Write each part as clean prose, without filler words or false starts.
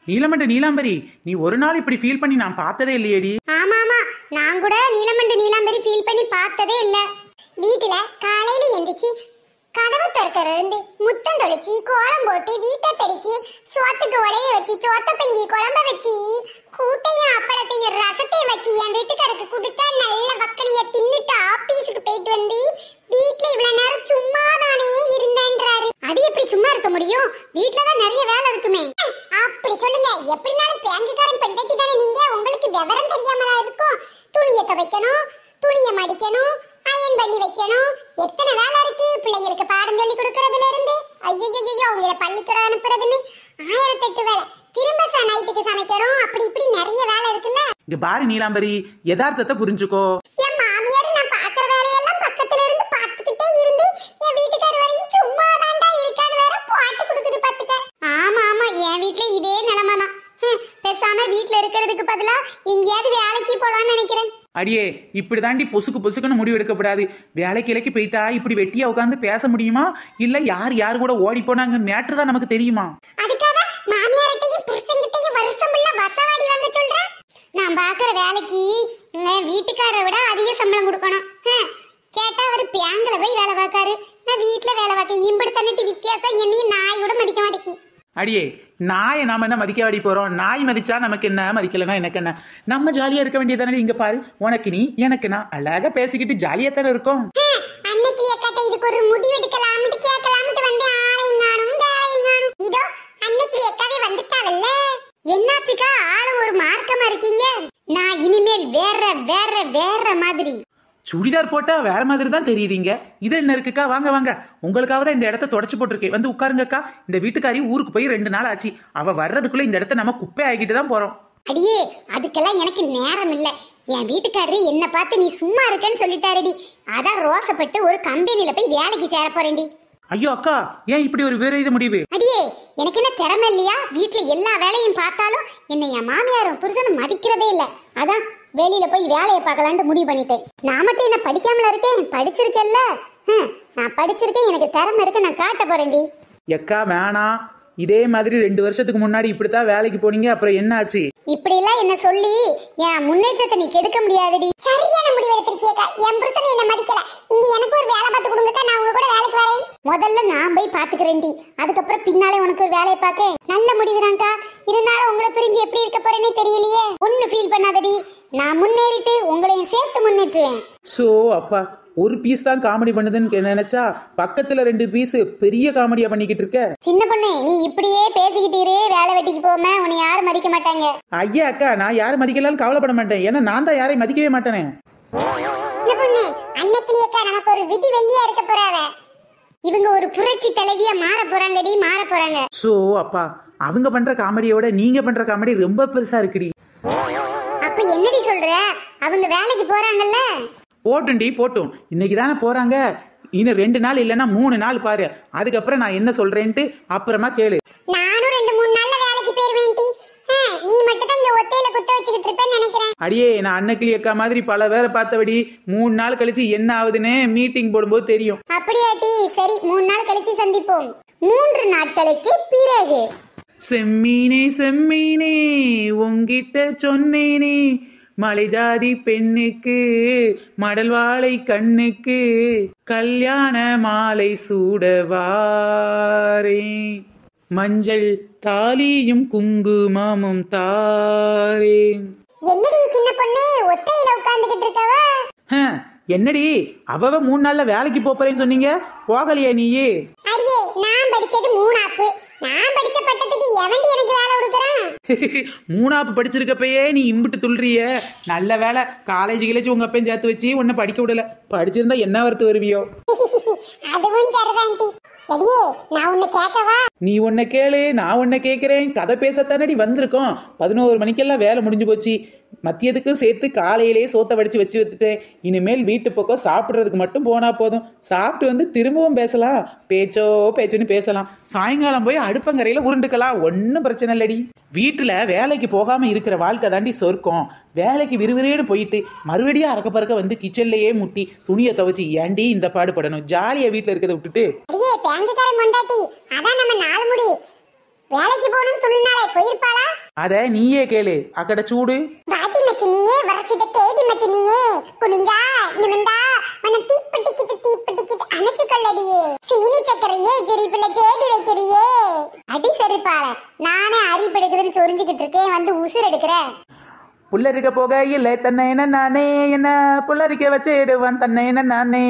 நீலமண்ட நீலாம்பரி, நீ ஒரு நாள் இப்படி ஃபீல் பண்ணி நான் பார்த்ததே இல்லையேடி. ஆமா ஆமா, நான் கூட நீலமண்ட நீலாம்பரி ஃபீல் பண்ணி பார்த்ததே இல்ல. வீட்டுல காலையில எந்திரிச்சு கதவு திறக்கற இருந்து முத்தம் தொளிச்சு கோலம் போட்டு வீட்டை பெருக்கி சோத்துக்கு உலைய வச்சு சோத்த பங்கி குழம்ப வச்சு கூட்டையும் அப்பளத்தையும் ரசத்தையும் வச்சு என் வீட்டுக்காருக்கு கொடுத்தா நல்ல வக்கனைய தின்னுட்டு ஆபீஸுக்கு போயிட்டு வந்து வீட்டுல இவ்வளவு நேரம் சும்மா தானே இருந்தேன்றாரு. அது எப்படி சும்மா இருக்க முடியும்? வீட்டுலதான் நிறைய வேலை இருக்குமே. அப்படி சொல்லுங்க. எப்படினாலும் பேங்குக்காரன் பெண்டைக்கு தானே நீங்க. உங்களுக்கு விவரம் தெரியாமலா இருக்கும்? துணியை துவைக்கணும், துணியை மடிக்கணும், அயன் பண்ணி வைக்கணும், எத்தனை வேலை இருக்கு. பிள்ளைங்களுக்கு பாடம் சொல்லி கொடுக்கறதுல இருந்து ஐயோ உங்களை பள்ளிக்கூடம் அனுப்புறதுன்னு 1008 வேலை. திரும்ப நைட்டுக்கு சமைக்கணும். அப்படி இப்படி நிறைய வேலை இருக்குல்ல. இங்க பாரு நீலாம்பரி, யதார்த்தத்தை புரிஞ்சுக்கோ. என் மாமியார் நான் பாக்குற வேலையெல்லாம் பக்கத்துல இருந்து பாத்துக்கிட்டே இருந்து என் வீட்டுக்கார வரையும் சும்மா தாண்டா இருக்கான்னு வேற பாட்டு கொடுக்குது பாத்துக்க. ஆமா ஆமா, என் வீட்டுல இதே நிலைமை தான். பேசாம வீட்டுல இருக்கிறதுக்கு பதிலா எங்கேயாவது வேலைக்கு போலான்னு நினைக்கிறேன். அடியே, இப்படி தாண்டி பொசுக்குன்னு முடிவு எடுக்கப்படாது. வேலைக்கு இலைக்கு போயிட்டா இப்படி வெட்டியா உட்காந்து பேச முடியுமா? இல்ல யார் கூட ஓடி போனாங்க மேட்ரு தான் நமக்கு தெரியுமா? அதுக்காக மாமியார்ட்டையும் புருஷன்கிட்டையும் வருஷமுள்ள வசவாடி வந்து சொல்ற? நான் பாக்குற வேலைக்கு வீட்டுக்காரரை விட அதிக சம்பளம் கொடுக்கணும். கேட்டா அவர் பேங்க்ல போய் வேலை பார்க்காரு, நான் வீட்டுல வேலை பார்க்க. இம்படி தண்ணிட்டு வித்தியாசம் என்னையும் நாய் கூட மதிக்க மாட்டேங்கி. அடியே, நாயை நாம என்ன மதிக்க வாடி போறோம்? நாய் மதிச்சா நமக்கு என்ன, மதிக்கலன்னா எனக்கு என்ன? நம்ம ஜாலியா இருக்க வேண்டியதானே. இங்க பாரு, உனக்கு நீ எனக்கு நான் அழகா பேசிக்கிட்டு ஜாலியா தானே இருக்கும். அன்னைக்கு கேட்ட இதுக்கு ஒரு முடிவு எடுக்கலாம்னு கேட்கலாம்னு வந்து ஆளையும் காணும் வேலையும் காணும். இதோ அன்னைக்கு எக்காவே வந்துட்டாவல்ல. என்னாச்சுக்கா ஆளு ஒரு மார்க்கமா இருக்கீங்க? நான் இனிமேல் வேற வேற வேற மாதிரி. சுடிதார் போட்டா வேற மாதிரி தான் தெரியுதுங்க. இது என்ன இருக்குக்கா? வாங்க வாங்க, உங்களுக்காக தான் இந்த இடத்த தொடச்சு போட்டிருக்கேன். வந்து உட்காருங்கக்கா. இந்த வீட்டுக்காரி ஊருக்கு போய் 2 நாள் ஆச்சு. அவ வர்றதுக்குள்ள இந்த இடத்த நம்ம குப்பை ஆகிட்டு தான் போறோம். அடியே, அதுக்கெல்லாம் எனக்கு நேரம் இல்ல. என் வீட்டுக்காரரு என்ன பார்த்து நீ சும்மா இருக்கேன்னு சொல்லிட்டாருடி. அதான் ரோசப்பட்டு ஒரு கம்பெனில போய் வேலைக்கு சேர போறேன்டி. ஐயோ அக்கா, ஏன் இப்படி ஒரு வேற இது முடிவு? அடியே, எனக்கு என்ன திறமை இல்லையா? வீட்டுல எல்லா வேலையும் பார்த்தாலும் என்ன என் மாமியாரும் புருஷனும் மதிக்கிறதே இல்ல. அதான் வெளியில போய் வேலையை பார்க்கலான்னு முடிவு பண்ணிட்டேன். நான் மட்டும் என்ன படிக்காமல இருக்கேன்? படிச்சிருக்கேன்ல. நான் படிச்சிருக்கேன், எனக்கு திறமை இருக்கு, நான் காட்ட போறேன்டி. எக்கா வேணாம். இதே மாதிரி 2 வருஷத்துக்கு முன்னாடி இப்படித்தான் வேலைக்கு போனீங்க, அப்புறம் என்ன ஆச்சு? இப்படி எல்லாம் என்ன சொல்லி என் முன்னேற்றத்தை நீ கெடுக்க முடியாதுடி. சரியான முடிவு எடுத்திருக்கியக்கா. என் புருஷன் என்ன மதிக்கல. இங்க எனக்கு ஒரு வேலை பார்த்து கொடுங்கக்கா, நான் உங்க கூட வேலைக்கு வரேன். முதல்ல நான் போய் பாத்துக்கிறேன்டி, அதுக்கப்புறம் பின்னாலே உனக்கு ஒரு வேலையை பார்க்க. நல்ல முடிவுதான்க்கா. இருந்தாலும் உங்களை பிரிஞ்சு எப்படி இருக்க போறேன்னே தெரியலையே. ஒண்ணு ஃபீல் பண்ணாதடி, நான் முன்னேறிட்டு உங்களையும் சேர்த்து முன்னேற்றுவேன். சோ அப்பா, ஒரு பீஸ் தான் காமெடி பண்ணுதுன்னு நினைச்சா பக்கத்துல 2 பீஸ் பெரிய காமெடியா பண்ணிக்கிட்டு இருக்க. சின்ன பொண்ணு, நீ இப்படியே பேசிக்கிட்டே வேலை வெட்டிக்கு போகாம உன்னை யாரும் மதிக்க மாட்டாங்க. ஐயா அக்கா, நான் யாரும் மதிக்கலாம்னு கவலைப்பட மாட்டேன். ஏன்னா நான் தான் யாரையும் மதிக்கவே மாட்டேனே. இந்த பொண்ணு அன்னைக்கிலேக்கா நமக்கு ஒரு விதி வெள்ளியா இருக்க போறாவ. இவங்க ஒரு புரட்சி தலைவியா மாற போறாங்கடி, மாற போறாங்க. சோ அப்பா, அவங்க பண்ற காமெடியோட நீங்க பண்ற காமெடி ரொம்ப பெருசா இருக்குடி. அப்ப என்னடி சொல்ற? அவங்க வேலைக்கு போறாங்கல்ல? போட்டுண்டி போட்டும். இன்னைக்கு தானே போறாங்க. இன்னும் 2 நாள் இல்லைன்னா 3 நாள் பாரு. அதுக்கப்புறம் நான் என்ன சொல்றேன்ட்டு அப்புறமா கேளு. நானும் 2-3 நாள்ல வேலைக்கு போயிருவேன்டி. நீ மட்டும் தான் இங்க ஒத்தையில குத்த வச்சுக்கிட்டு இருப்பேன்னு நினைக்கிறேன். அடியே, நான் அன்னைக்கு அக்கா மாதிரி பல வேலை பார்த்தபடி 3 நாள் கழிச்சு என்ன ஆகுதுன்னு மீட்டிங் போடும்போது தெரியும். அப்படியாட்டி? சரி, 3 நாள் கழிச்சு சந்திப்போம். 3 நாட்களுக்கு பிறகு. செம்மீனே செம்மீனே உங்கிட்ட சொன்னேனே, மலை ஜாதி பெண்ணுக்கு மடல் வாழை கண்ணுக்கு கல்யாண மாலை சூடவாரே, மஞ்சள் தாலியும் குங்குமமும் தாரே. என்னடி சின்ன பொண்ணு ஒத்தையில உட்கார்ந்துகிட்டு இருக்கவ? என்னடி அவ 3 நாள்ல வேலைக்கு போறேன்னு சொன்னீங்க, போகலையா நீயே? அடியே, நான் படிச்சது 3ஆப்பு. நான் படிச்ச பட்டத்துக்கு எவன்டி எனக்கு வேலை கொடுக்கறான்? 3ஆப்பு படிச்சிருக்கப்பயே நீ இம்பிட்டு துள்றிய. நல்ல வேலை, காலேஜ் உங்க அப்பையும் சேர்த்து வச்சு உன்னை படிக்க விடல. படிச்சிருந்தா என்ன வரத்து வருவியோ? அதுவும் சரிதான்டி. அடியே, நான் உன்னை கேட்கவா? நீ உன்னை கேளு, நான் உன்னை கேட்கிறேன். கதை பேசத்தானடி வந்திருக்கோம். 11 மணிக்கெல்லாம் வேலை முடிஞ்சு போச்சு. மத்தியத்துக்கும் சேர்த்து காலையிலே சோத்த வடிச்சு வச்சு வச்சுட்டேன். இனிமேல் வீட்டு பக்கம் சாப்பிட்றதுக்கு மட்டும் போனா போதும். சாப்பிட்டு வந்து திரும்பவும் பேசலாம். பேச்சோன்னு பேசலாம். சாயங்காலம் போய் அடுப்பங்கரையில உருண்டுக்கலாம். ஒன்னும் பிரச்சனை இல்லடி. வீட்டுல வேலைக்கு போகாம இருக்கிற வாழ்க்கை தாண்டி சொர்க்கம். வேலைக்கு விறுவிறுன்னு போயிட்டு மறுபடியும் அறக்க பறக்க வந்து கிச்சன்லயே முட்டி துணியை துவைச்சு ஏண்டி இந்த பாடுபடணும்? ஜாலியா வீட்டுல இருக்கிறத விட்டுட்டு. அடியே, பேங்குக்கார மொண்டாட்டி, அதான் நம்ம 4 முடி வேலைக்கு போகணும்னு சொல்லினாலே போயிருப்பாளா? அத நீயே கேளு. அக்கட சூடு வாட்டி மச்சி நீயே வரச்சிட்ட தேடி மச்சி நீயே குனிஞ்சா நிமிந்தா மன தீப்பட்டிக்கிட்டு அணைச்சுக்கொள்ளடியே சீனி சக்கரையே ஜெரிப்பில ஜேடி வைக்கிறியே. அடி சரிப்பாள நானே அரிப்பெடுக்குதுன்னு சொரிஞ்சுக்கிட்டு இருக்கேன், வந்து உசுர் எடுக்கிற. புள்ளரிக்க போக இல்ல தன்னை என்ன நானே, என்ன புள்ளரிக்க வச்சிடுவான் தன்னை என்ன நானே.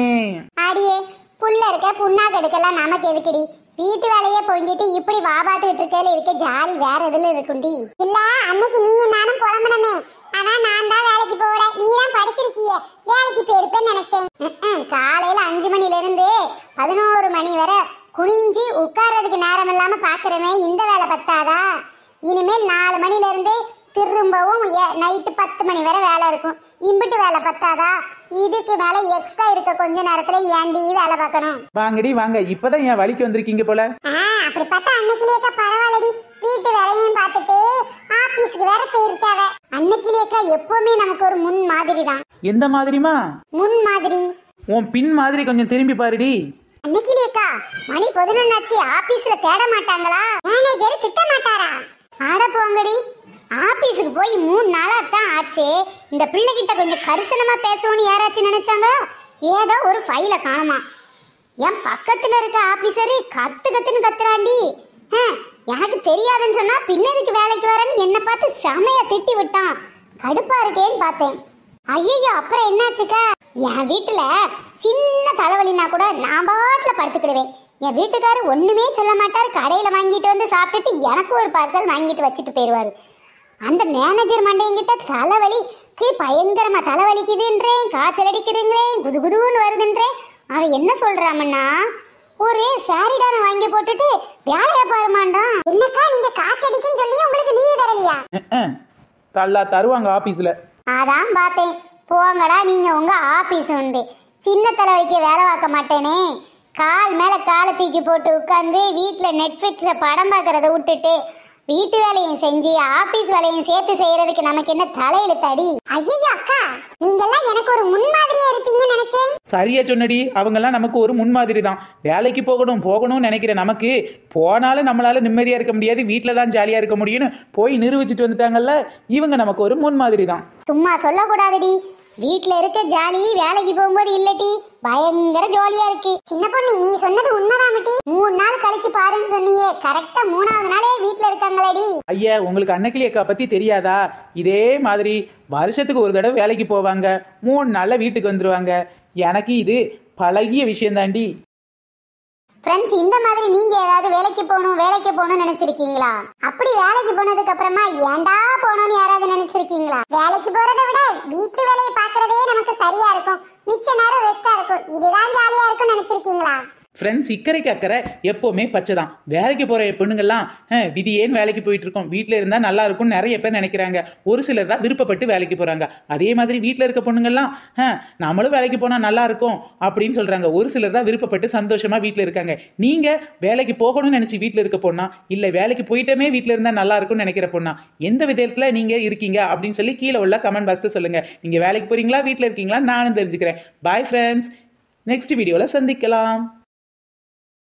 அடியே புள்ள இருக்க புண்ணாக்கு எடுக்கலாம் நமக்கு எதுக்குடி? வீட்டு வேலையே பொழிஞ்சிட்டு இப்படி வாபாத்துக்கிட்டு இருக்கையில இருக்க ஜாலி வேற எதுல இருக்குண்டி? இல்ல அன்னைக்கு நீ நானும் புலம்பணுமே, ஆனா நான் தான் வேலைக்கு போகல, நீ தான் படிச்சிருக்கிய, வேலைக்கு போயிருப்பேன்னு நினைச்சேன். காலையில 5 மணில இருந்து 11 மணி வரை குனிஞ்சி உட்கார்றதுக்கு நேரம் இல்லாம பாக்குறமே, இந்த வேலை பத்தாதா? இனிமேல் 4 மணில இருந்து திரும்பவும் நைட்டு 10 மணி வரை வேலை இருக்கும். இம்பிட்டு வேலை பத்தாதா? இதுக்கு மேல எக்ஸ்ட்ரா இருக்க கொஞ்ச நேரத்துல ஏண்டி வேலை பார்க்கணும்? வாங்கடி வாங்க, இப்பதான் என் வழிக்கு வந்திருக்கீங்க போல. அப்படி பார்த்தா அன்னைக்கிலேக்கா பரவாயில்லடி, வீட்டு வேலையும் பார்த்துட்டு ஆபீஸ்க்கு வேற போயிருக்காவ. அன்னைக்கிலேக்கா எப்பவுமே நமக்கு ஒரு முன் மாதிரி தான். எந்த மாதிரிமா? முன் மாதிரி. உன் பின் மாதிரி கொஞ்சம் திரும்பி பாருடி. அன்னைக்கிலேக்கா மணி 11 ஆச்சு, ஆபீஸ்ல தேட மாட்டாங்களா? மேனேஜர் திட்ட மாட்டாரா? ஆட போங்கடி, ஆபீஸுக்கு போய் 3 நாளா தான் ஆச்சு. இந்த பிள்ளைகிட்ட கொஞ்சம் கரிசனமா பேசணும்னு யாராச்சும் நினைச்சாங்க? ஏதோ ஒரு ஃபைல காணுமா? என் பக்கத்துல இருக்க ஆபீசரு கத்துன்னு கத்துறாண்டி. எனக்கு தெரியாதுன்னு சொன்னா பின்னதுக்கு வேலைக்கு வரேன்னு என்ன பார்த்து செமையா திட்டி விட்டான். கடுப்பா இருக்கேன்னு பார்த்தேன். ஐயோ அப்புறம் என்னாச்சுக்கா? என் வீட்டுல சின்ன தலைவலினா கூட நான் பாட்டுல படுத்துக்கிடுவேன். என் வீட்டுக்காரு ஒண்ணுமே சொல்ல மாட்டாரு. கடையில வாங்கிட்டு வந்து சாப்பிட்டுட்டு எனக்கு ஒரு பார்சல் வாங்கிட்டு வச்சுட்டு போயிடுவாரு. அந்த மேனேஜர் மண்டையங்கிட்ட தலைவலிக்கு பயங்கரமா தலைவலிக்குதுன்றேன், காய்ச்சல் அடிக்குதுன்றேன், குதுகுதுன்னு வருதுன்றேன். அவன் என்ன சொல்றாமன்னா, ஒரு சாரிடான வாங்கி போட்டுட்டு வேலைய பாருமாண்டான். என்னக்கா நீங்க காய்ச்சடிக்குன்னு சொல்லி உங்களுக்கு லீவு தரலையா? தள்ளா தருவாங்க ஆபீஸ்ல. அதான் பார்த்தேன். போங்கடா நீங்க உங்க ஆபீஸ் உண்டு. சின்ன தலைவலிக்கு வேலை பார்க்க மாட்டேனே. கால் மேல காலை தூக்கி போட்டு உட்கார்ந்து வீட்டுல நெட்ஃபிளிக்ஸ்ல படம் பார்க்கறத விட்டுட்டு வீட்டு வேலையும் செஞ்சு ஆபீஸ் வேலையும் சேர்த்து செய்யறதுக்கு நமக்கு என்ன தலையெழுத்தாடி? ஐயோ அக்கா, நீங்க எல்லாம் எனக்கு ஒரு முன்மாதிரியா இருப்பீங்கன்னு நினைச்சேன். சரியா சொன்னடி, அவங்க எல்லாம் நமக்கு ஒரு முன்மாதிரி தான். வேலைக்கு போகணும்னு நினைக்கிற நமக்கு போனாலும் நம்மளால நிம்மதியா இருக்க முடியாது, வீட்டுல தான் ஜாலியா இருக்க முடியும்னு போய் நிரூபிச்சுட்டு வந்துட்டாங்கல்ல, இவங்க நமக்கு ஒரு முன்மாதிரி தான். சும்மா சொல்லக்கூடாதுடி, வீட்டுல இருக்க ஜாலி வேலைக்கு போகும்போது இல்லட்டி பயங்கர ஜாலியா இருக்கு. சின்ன பொண்ணு நீ சொன்னது உண்மைதான். 3 நாள் கழிச்சு பாருன்னு சொன்னியே, கரெக்டா 3ஆவது நாளே வீட்டுல இருக்காங்களேடி. ஐயா உங்களுக்கு அன்னக்கிளி அக்கா பத்தி தெரியாதா? இதே மாதிரி வருஷத்துக்கு ஒரு தடவை வேலைக்கு போவாங்க, 3 நாள்ல வீட்டுக்கு வந்துருவாங்க. எனக்கு இது பழகிய விஷயம் தாண்டி. ஃப்ரெண்ட்ஸ், இந்த மாதிரி நீங்க ஏதாவது வேலைக்கு போகணும்னு நினைச்சிருக்கீங்களா? அப்படி வேலைக்கு போனதுக்கு அப்புறமா ஏண்டா போனோம்னு யாராவது நினைச்சிருக்கீங்களா? வேலைக்கு போறதை விட வீட்டு வேலையை பாக்குறதே நமக்கு சரியா இருக்கும், மிச்ச நேரம் ரெஸ்டா இருக்கும், இதுதான் ஜாலியா இருக்கும்னு நினைச்சிருக்கீங்களா? ஃப்ரெண்ட்ஸ், இக்கரைக்கு அக்கறை எப்போவுமே பச்சை தான். வேலைக்கு போகிற பெண்ணுங்கள்லாம் விதி ஏன் வேலைக்கு போயிட்டு இருக்கோம், வீட்டில் இருந்தால் நல்லா இருக்கும்னு நிறைய பேர் நினைக்கிறாங்க. ஒரு சிலர் தான் விருப்பப்பட்டு வேலைக்கு போகிறாங்க. அதே மாதிரி வீட்டில் இருக்க பொண்ணுங்கள்லாம் நம்மளும் வேலைக்கு போனால் நல்லா இருக்கும் அப்படின்னு சொல்கிறாங்க. ஒரு சிலர் தான் விருப்பப்பட்டு சந்தோஷமாக வீட்டில் இருக்காங்க. நீங்கள் வேலைக்கு போகணும்னு நினச்சி வீட்டில் இருக்க பொண்ணா, இல்லை வேலைக்கு போயிட்டமே வீட்டில் இருந்தால் நல்லா இருக்கும்னு நினைக்கிற பொண்ணா, எந்த விதத்தில் நீங்கள் இருக்கீங்க அப்படின்னு சொல்லி கீழே உள்ள கமெண்ட் பாக்ஸில் சொல்லுங்கள். நீங்கள் வேலைக்கு போகிறீங்களா, வீட்டில் இருக்கீங்களா, நானும் தெரிஞ்சுக்கிறேன். பாய் ஃப்ரெண்ட்ஸ், நெக்ஸ்ட் வீடியோவில் சந்திக்கலாம்.